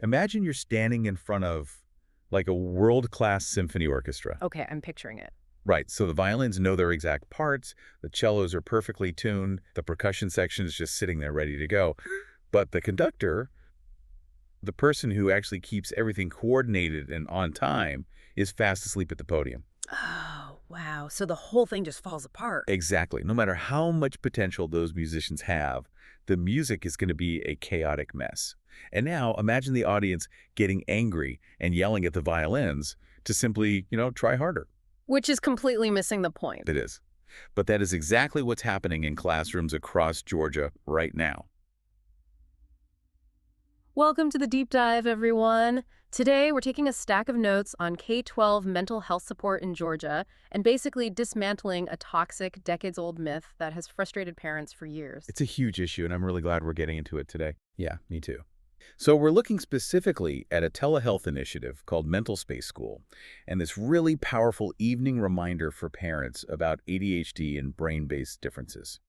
Imagine you're standing in front of like a world-class symphony orchestra. Okay, I'm picturing it. Right, so the violins know their exact parts, the cellos are perfectly tuned, the percussion section is just sitting there ready to go. But the conductor, the person who actually keeps everything coordinated and on time, is fast asleep at the podium. Oh, wow. So the whole thing just falls apart. Exactly. No matter how much potential those musicians have, the music is going to be a chaotic mess. And now imagine the audience getting angry and yelling at the violins to simply, try harder. Which is completely missing the point. It is. But that is exactly what's happening in classrooms across Georgia right now. Welcome to the deep dive, everyone. Today, we're taking a stack of notes on K-12 mental health support in Georgia and basically dismantling a toxic, decades-old myth that has frustrated parents for years. It's a huge issue, and I'm really glad we're getting into it today. Yeah, me too. So we're looking specifically at a telehealth initiative called MentalSpaceSchool, and this really powerful evening reminder for parents about ADHD and brain-based differences.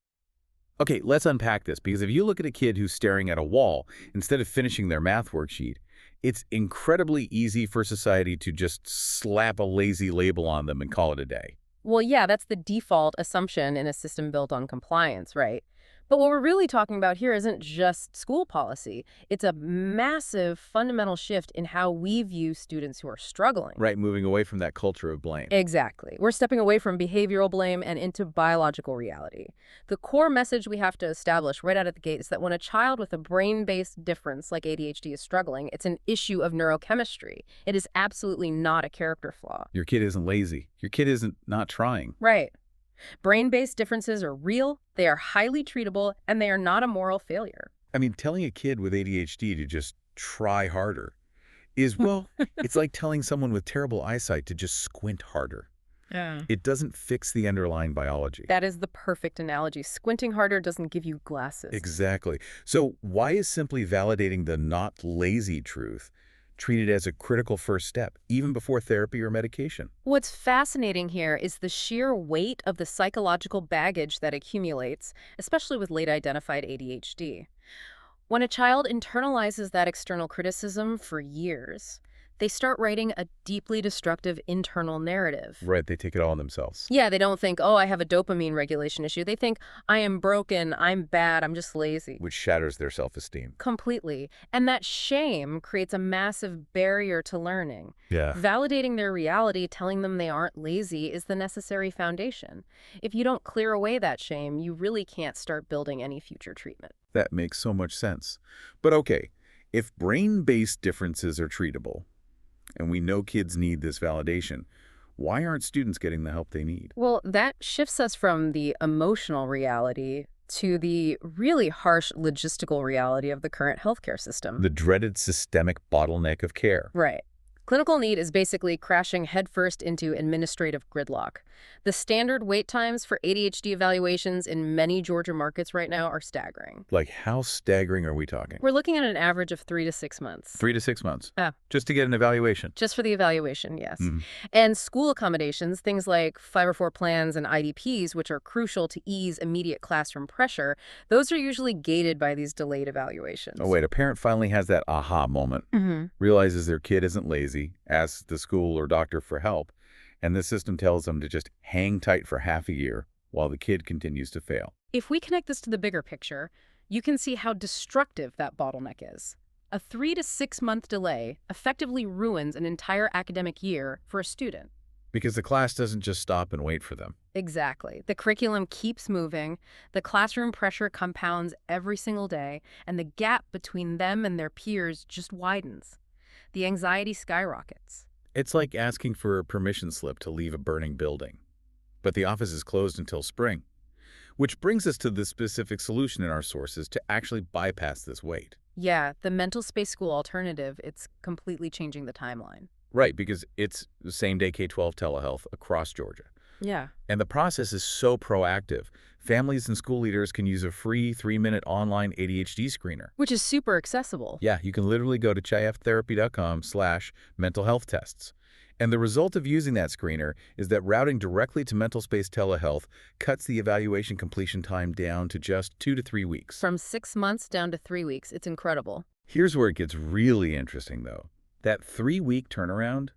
Okay, let's unpack this, because if you look at a kid who's staring at a wall instead of finishing their math worksheet, it's incredibly easy for society to just slap a lazy label on them and call it a day. Well, yeah, that's the default assumption in a system built on compliance, right? But what we're really talking about here isn't just school policy. It's a massive fundamental shift in how we view students who are struggling. Right, moving away from that culture of blame. Exactly. We're stepping away from behavioral blame and into biological reality. The core message we have to establish right out of the gate is that when a child with a brain-based difference like ADHD is struggling, it's an issue of neurochemistry. It is absolutely not a character flaw. Your kid isn't lazy. Your kid isn't not trying. Right. Brain-based differences are real, they are highly treatable, and they are not a moral failure. I mean, telling a kid with ADHD to just try harder is, well, it's like telling someone with terrible eyesight to just squint harder. Yeah. It doesn't fix the underlying biology. That is the perfect analogy. Squinting harder doesn't give you glasses. Exactly. So why is simply validating the not lazy truth treated as a critical first step, even before therapy or medication? What's fascinating here is the sheer weight of the psychological baggage that accumulates, especially with late-identified ADHD. When a child internalizes that external criticism for years, they start writing a deeply destructive internal narrative. Right, they take it all on themselves. Yeah, they don't think, oh, I have a dopamine regulation issue. They think, I am broken, I'm bad, I'm just lazy. Which shatters their self-esteem. Completely. And that shame creates a massive barrier to learning. Yeah. Validating their reality, telling them they aren't lazy, is the necessary foundation. If you don't clear away that shame, you really can't start building any future treatment. That makes so much sense. But okay, if brain-based differences are treatable, and we know kids need this validation, why aren't students getting the help they need? Well, that shifts us from the emotional reality to the really harsh logistical reality of the current healthcare system. The dreaded systemic bottleneck of care. Right. Clinical need is basically crashing headfirst into administrative gridlock. The standard wait times for ADHD evaluations in many Georgia markets right now are staggering. Like, how staggering are we talking? We're looking at an average of 3 to 6 months. 3 to 6 months. Ah. Just to get an evaluation. Just for the evaluation, yes. Mm-hmm. And school accommodations, things like 504 plans and IDPs, which are crucial to ease immediate classroom pressure, those are usually gated by these delayed evaluations. Oh, wait, a parent finally has that aha moment, realizes their kid isn't lazy, asks the school or doctor for help, and the system tells them to just hang tight for half a year while the kid continues to fail. If we connect this to the bigger picture, you can see how destructive that bottleneck is. A 3 to 6 month delay effectively ruins an entire academic year for a student. Because the class doesn't just stop and wait for them. Exactly. The curriculum keeps moving, the classroom pressure compounds every single day, and the gap between them and their peers just widens. The anxiety skyrockets. It's like asking for a permission slip to leave a burning building. But the office is closed until spring. Which brings us to the specific solution in our sources to actually bypass this wait. Yeah, the MentalSpaceSchool alternative, it's completely changing the timeline. Right, because it's the same-day K-12 telehealth across Georgia. Yeah. And the process is so proactive. Families and school leaders can use a free 3-minute online ADHD screener. Which is super accessible. Yeah, you can literally go to chiftherapy.com/mentalhealth-tests. And the result of using that screener is that routing directly to MentalSpace telehealth cuts the evaluation completion time down to just 2 to 3 weeks. From 6 months down to 3 weeks. It's incredible. Here's where it gets really interesting, though. That 3-week turnaround,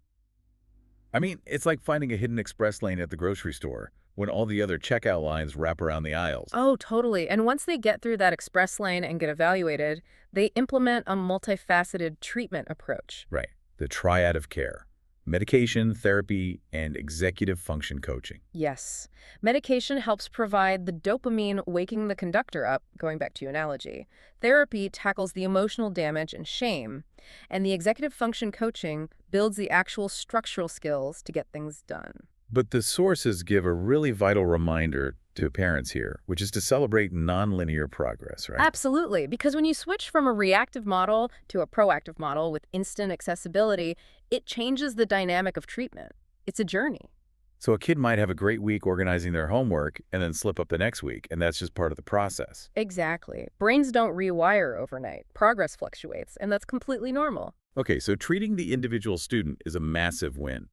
I mean, it's like finding a hidden express lane at the grocery store when all the other checkout lines wrap around the aisles. Oh, totally. And once they get through that express lane and get evaluated, they implement a multifaceted treatment approach. Right. The triad of care: medication, therapy, and executive function coaching. Yes. Medication helps provide the dopamine waking the conductor up, going back to your analogy. Therapy tackles the emotional damage and shame. And the executive function coaching builds the actual structural skills to get things done. But the sources give a really vital reminder to parents here, which is to celebrate nonlinear progress, right? Absolutely, because when you switch from a reactive model to a proactive model with instant accessibility, it changes the dynamic of treatment. It's a journey. So a kid might have a great week organizing their homework and then slip up the next week, and that's just part of the process. Exactly. Brains don't rewire overnight. Progress fluctuates, and that's completely normal. Okay, so treating the individual student is a massive win.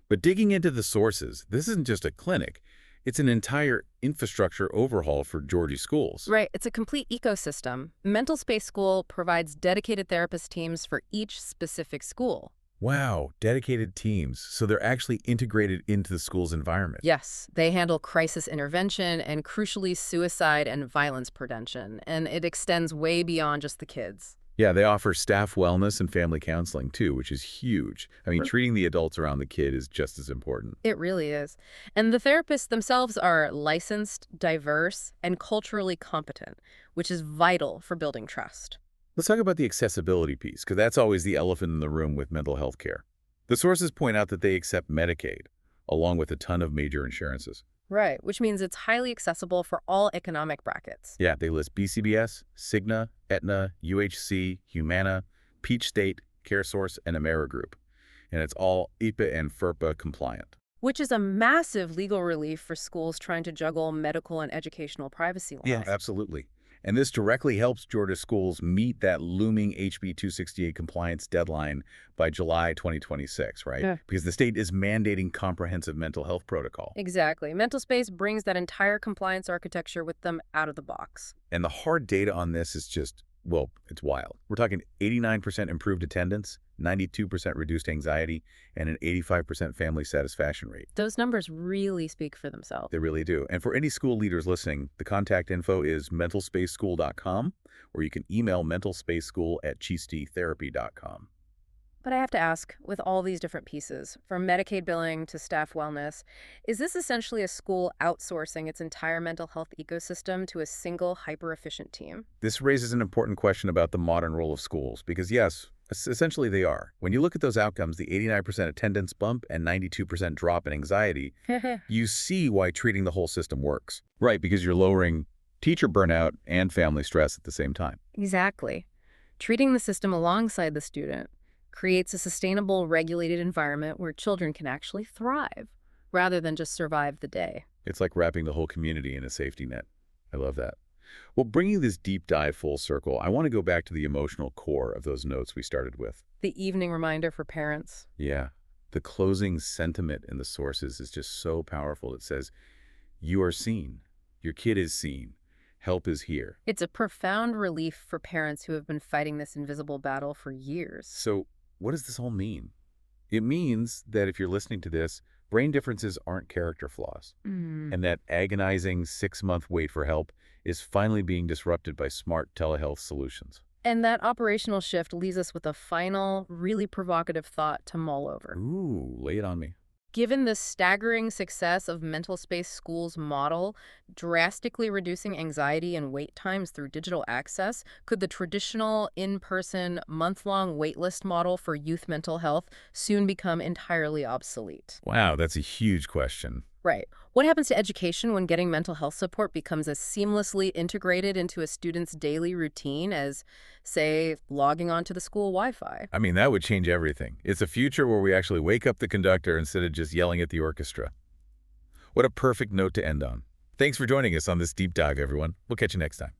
But digging into the sources, this isn't just a clinic. It's an entire infrastructure overhaul for Georgie schools. Right, it's a complete ecosystem. MentalSpaceSchool provides dedicated therapist teams for each specific school. Wow, dedicated teams. So they're actually integrated into the school's environment. Yes, they handle crisis intervention and, crucially, suicide and violence prevention, and it extends way beyond just the kids. Yeah, they offer staff wellness and family counseling too, which is huge. I mean, treating the adults around the kid is just as important. It really is. And the therapists themselves are licensed, diverse, and culturally competent, which is vital for building trust. Let's talk about the accessibility piece, because that's always the elephant in the room with mental health care. The sources point out that they accept Medicaid, along with a ton of major insurances. Right, which means it's highly accessible for all economic brackets. Yeah, they list BCBS, Cigna, Aetna, UHC, Humana, Peach State, CareSource, and AmeriGroup. And it's all IPA and FERPA compliant. Which is a massive legal relief for schools trying to juggle medical and educational privacy laws. Yeah, absolutely. And this directly helps Georgia schools meet that looming HB 268 compliance deadline by July 2026, right? Yeah. Because the state is mandating comprehensive mental health protocol. Exactly. MentalSpace brings that entire compliance architecture with them out of the box. And the hard data on this is just, well, it's wild. We're talking 89% improved attendance, 92% reduced anxiety, and an 85% family satisfaction rate. Those numbers really speak for themselves. They really do. And for any school leaders listening, the contact info is mentalspaceschool.com, or you can email mentalspaceschool@cheestetherapy.com. But I have to ask, with all these different pieces, from Medicaid billing to staff wellness, is this essentially a school outsourcing its entire mental health ecosystem to a single hyper-efficient team? This raises an important question about the modern role of schools, because yes, essentially they are. When you look at those outcomes, the 89% attendance bump and 92% drop in anxiety, you see why treating the whole system works. Right, because you're lowering teacher burnout and family stress at the same time. Exactly. Treating the system alongside the student creates a sustainable, regulated environment where children can actually thrive, rather than just survive the day. It's like wrapping the whole community in a safety net. I love that. Well, bringing this deep dive full circle, I want to go back to the emotional core of those notes we started with. The evening reminder for parents. Yeah. The closing sentiment in the sources is just so powerful. It says, "You are seen. Your kid is seen. Help is here." It's a profound relief for parents who have been fighting this invisible battle for years. So what does this all mean? It means that if you're listening to this, brain differences aren't character flaws, and that agonizing 6-month wait for help is finally being disrupted by smart telehealth solutions. And that operational shift leaves us with a final, really provocative thought to mull over. Ooh, lay it on me. Given the staggering success of MentalSpaceSchool's model, drastically reducing anxiety and wait times through digital access, could the traditional in-person, month-long waitlist model for youth mental health soon become entirely obsolete? Wow, that's a huge question. Right. What happens to education when getting mental health support becomes as seamlessly integrated into a student's daily routine as, say, logging onto the school Wi-Fi? I mean, that would change everything. It's a future where we actually wake up the conductor instead of just yelling at the orchestra. What a perfect note to end on. Thanks for joining us on this deep dive, everyone. We'll catch you next time.